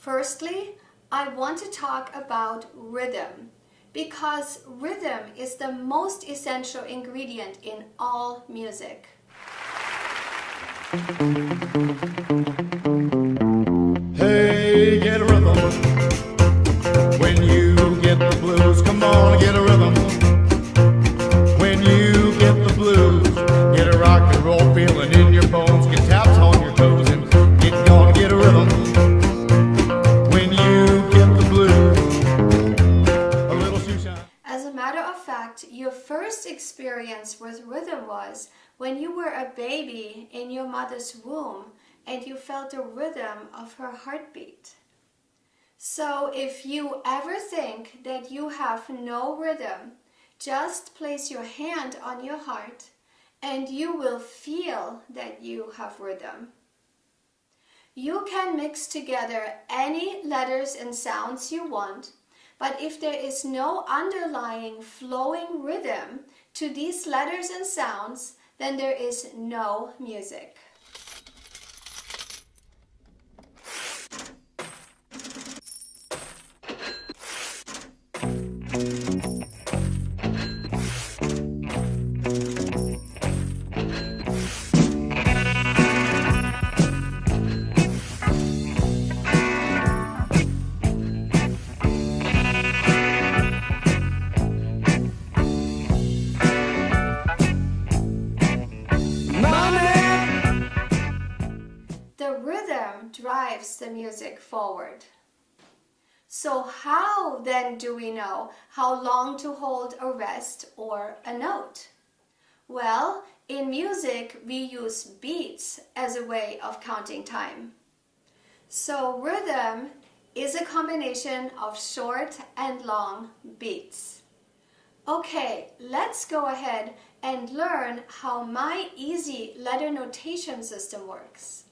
Firstly, I want to talk about rhythm because rhythm is the most essential ingredient in all music. Hey, get a rhythm. When you get the blues, come on, get a rhythm. When you get the blues, get a rock and roll feeling in your bones, get taps on your toes and get going, get a rhythm. When you get the blues, a little shoeshine. As a matter of fact, your first experience with rhythm was when you were a baby in your mother's womb and you felt the rhythm of her heartbeat. So if you ever think that you have no rhythm, just place your hand on your heart and you will feel that you have rhythm. You can mix together any letters and sounds you want, but if there is no underlying flowing rhythm to these letters and sounds, then there is no music. The rhythm drives the music forward. So how then do we know how long to hold a rest or a note? Well, in music we use beats as a way of counting time. So rhythm is a combination of short and long beats. Okay, let's go ahead and learn how my easy letter notation system works.